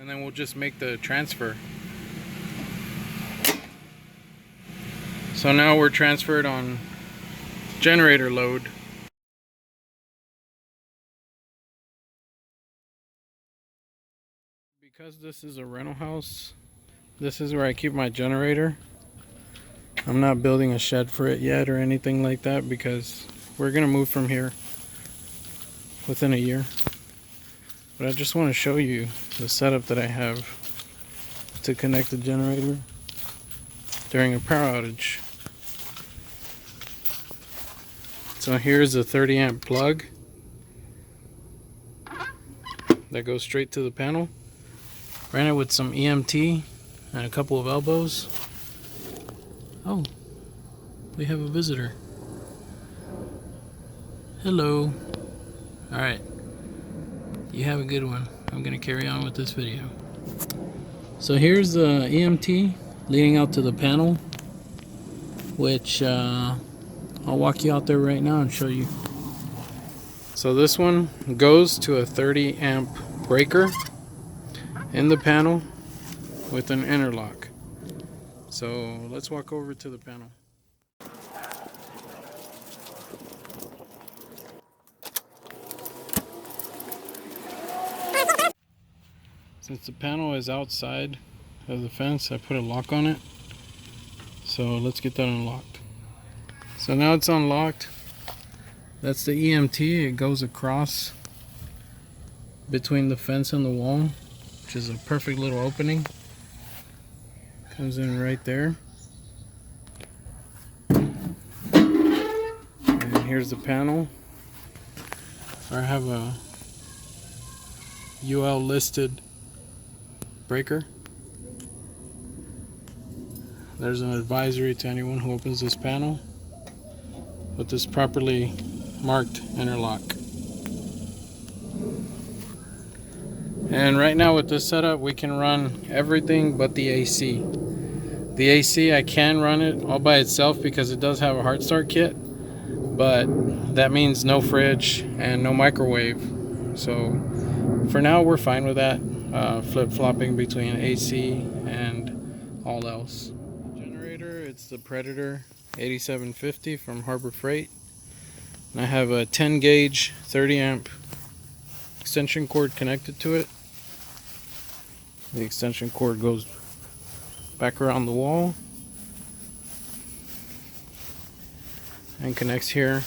and then we'll just make the transfer. So now we're transferred on generator load. Because this is a rental house, this is where I keep my generator. I'm not building a shed for it yet or anything like that because we're gonna move from here within a year. But I just want to show you the setup that I have to connect the generator during a power outage. So here's a 30 amp plug that goes straight to the panel. Ran it with some EMT and a couple of elbows. Oh, we have a visitor. Hello. Alright, you have a good one. I'm gonna carry on with this video. So here's the EMT leading out to the panel, which I'll walk you out there right now and show you. So this one goes to a 30 amp breaker in the panel with an interlock. So let's walk over to the panel. Since the panel is outside of the fence, I put a lock on it. So let's get that unlocked. So now it's unlocked. That's the EMT. It goes across between the fence and the wall, which is a perfect little opening. Comes in right there. And here's the panel. I have a UL listed breaker. There's an advisory to anyone who opens this panel with this properly marked interlock. And right now with this setup, we can run everything but the AC. The AC, I can run it all by itself because it does have a hard start kit, but that means no fridge and no microwave. So for now, we're fine with that, flip-flopping between AC and all else. Generator, it's the Predator 8750 from Harbor Freight. And I have a 10 gauge 30 amp extension cord connected to it. The extension cord goes back around the wall and connects here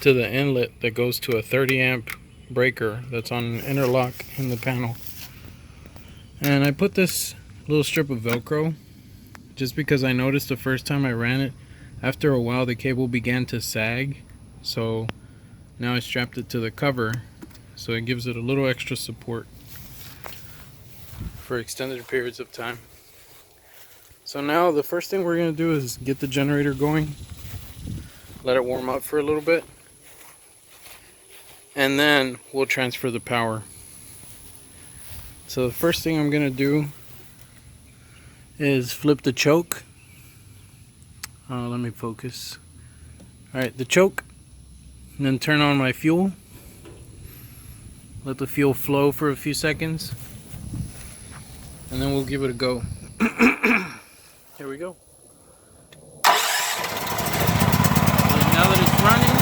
to the inlet that goes to a 30 amp breaker that's on an interlock in the panel. And I put this little strip of Velcro just because I noticed the first time I ran it, after a while the cable began to sag. So now I strapped it to the cover so it gives it a little extra support for extended periods of time. So now the first thing we're going to do is get the generator going, let it warm up for a little bit, and then we'll transfer the power. So the first thing I'm going to do is flip the choke. Let me focus. Alright, the choke, and then turn on my fuel. Let the fuel flow for a few seconds, and then we'll give it a go. Here we go. And now that it's running,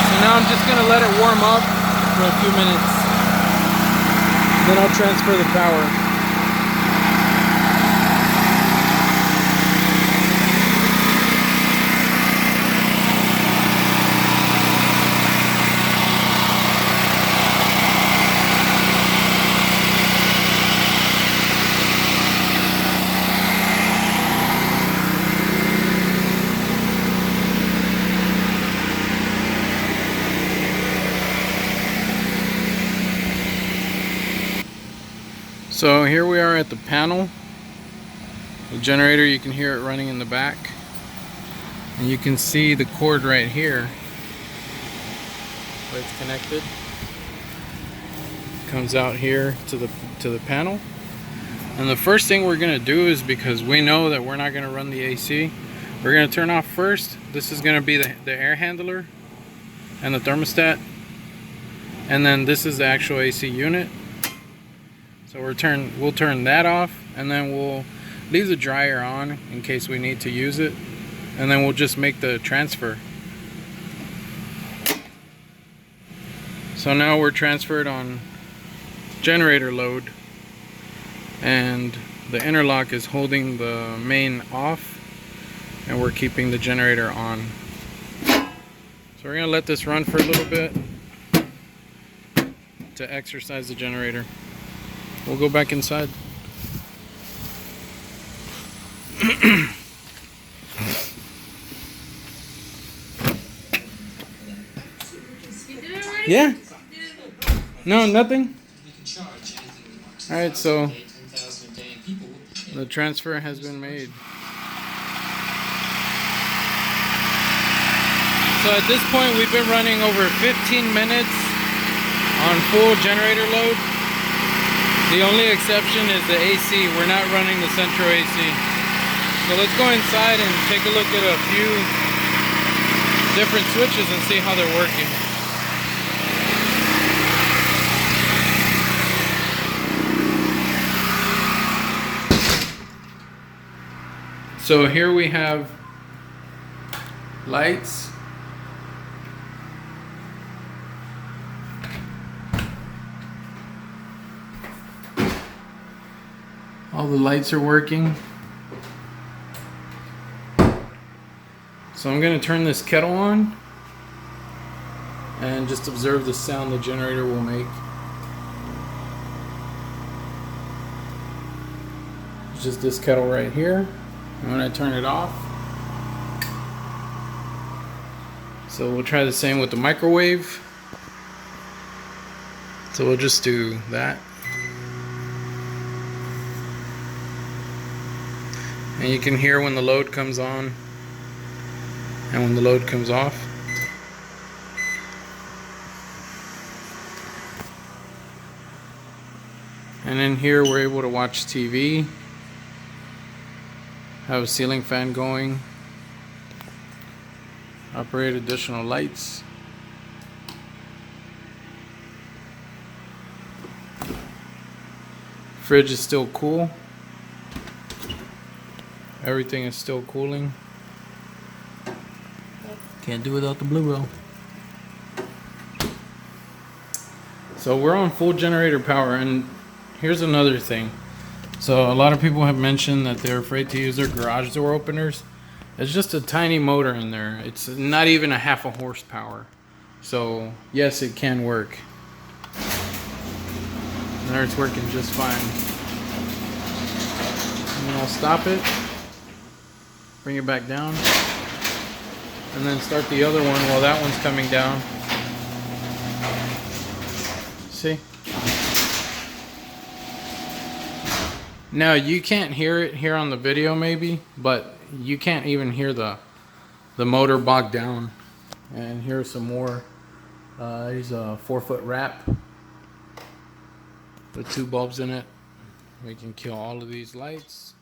so now I'm just going to let it warm up for a few minutes. Then I'll transfer the power. So here we are at the panel. The generator, you can hear it running in the back. And you can see the cord right here where it's connected. Comes out here to the panel. And the first thing we're gonna do is, because we know that we're not gonna run the AC, we're gonna turn off first. This is gonna be the air handler and the thermostat. And then this is the actual AC unit. So we'll turn that off, and then we'll leave the dryer on in case we need to use it. And then we'll just make the transfer. So now we're transferred on generator load, and the interlock is holding the main off, and we're keeping the generator on. So we're gonna let this run for a little bit to exercise the generator. We'll go back inside. Yeah. No, nothing. Alright, so the transfer has been made. So at this point we've been running over 15 minutes on full generator load. The only exception is the AC. We're not running the central AC. So let's go inside and take a look at a few different switches and see how they're working. So here we have lights. All the lights are working. So I'm going to turn this kettle on and just observe the sound the generator will make. It's just this kettle right here. And when I turn it off, so we'll try the same with the microwave. So we'll just do that. And you can hear when the load comes on and when the load comes off. And in here we're able to watch TV, have a ceiling fan going, operate additional lights. Fridge is still cool. Everything is still cooling. Can't do without the blue roll. So we're on full generator power, and here's another thing. So a lot of people have mentioned that they're afraid to use their garage door openers. It's just a tiny motor in there. It's not even a half a horsepower. So yes, it can work. There, it's working just fine. And then I'll stop it, bring it back down, and then start the other one while that one's coming down. See? Now you can't hear it here on the video maybe, but you can't even hear the motor bogged down. And here's some more. Here's a 4-foot wrap with 2 bulbs in it. We can kill all of these lights.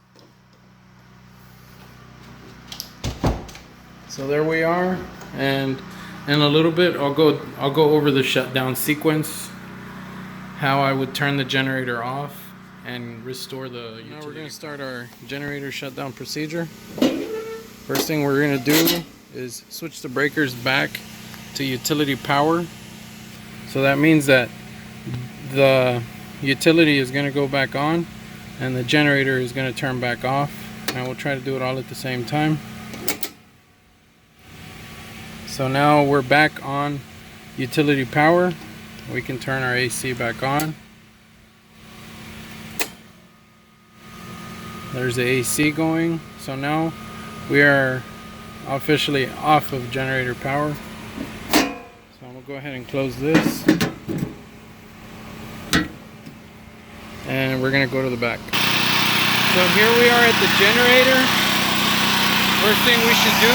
So there we are, and in a little bit I'll go over the shutdown sequence, how I would turn the generator off and restore the utility. Now we're going to start our generator shutdown procedure. First thing we're going to do is switch the breakers back to utility power. So that means that the utility is going to go back on and the generator is going to turn back off. And we'll try to do it all at the same time. So now we're back on utility power. We can turn our AC back on. There's the AC going. So now we are officially off of generator power. So I'm going to go ahead and close this. And we're going to go to the back. So here we are at the generator. First thing we should do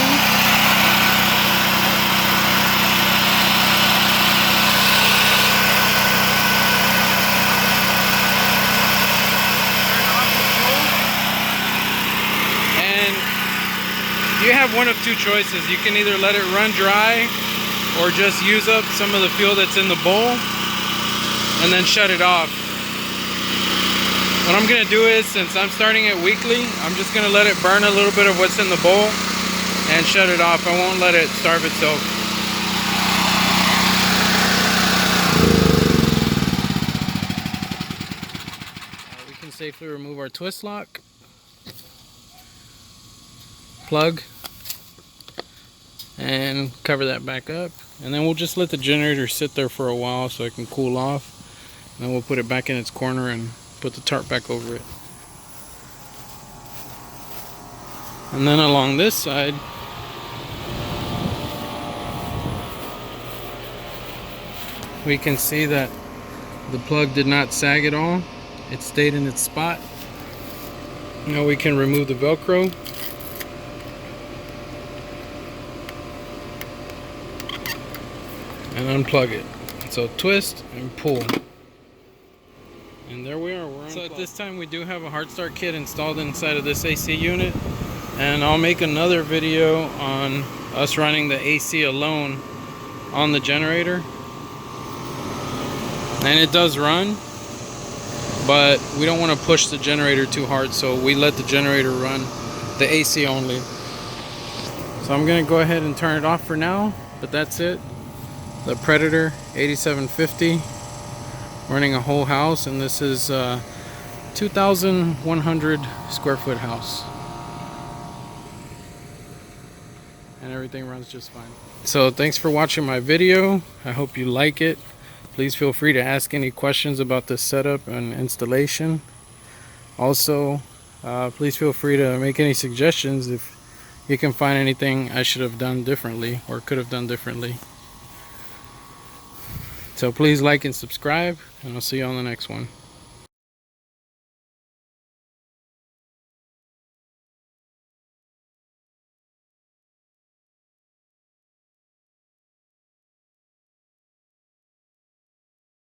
you have one of two choices. You can either let it run dry or just use up some of the fuel that's in the bowl and then shut it off. What I'm gonna do is, since I'm starting it weekly, I'm just gonna let it burn a little bit of what's in the bowl and shut it off. I won't let it starve itself. We can safely remove our twist lock, plug, and cover that back up. And then we'll just let the generator sit there for a while so it can cool off. And then we'll put it back in its corner and put the tarp back over it. And then along this side, we can see that the plug did not sag at all. It stayed in its spot. Now we can remove the Velcro. And unplug it. So twist and pull. And there we are. So at this time we do have a hard start kit installed inside of this AC unit. And I'll make another video on us running the AC alone on the generator. And it does run, but we don't want to push the generator too hard, so we let the generator run the AC only. So I'm going to go ahead and turn it off for now, but that's it. The Predator 8750 running a whole house, and this is a 2,100 square foot house. And everything runs just fine. So thanks for watching my video. I hope you like it. Please feel free to ask any questions about the setup and installation. Also, please feel free to make any suggestions if you can find anything I should have done differently or could have done differently. So please like and subscribe, and I'll see you on the next one.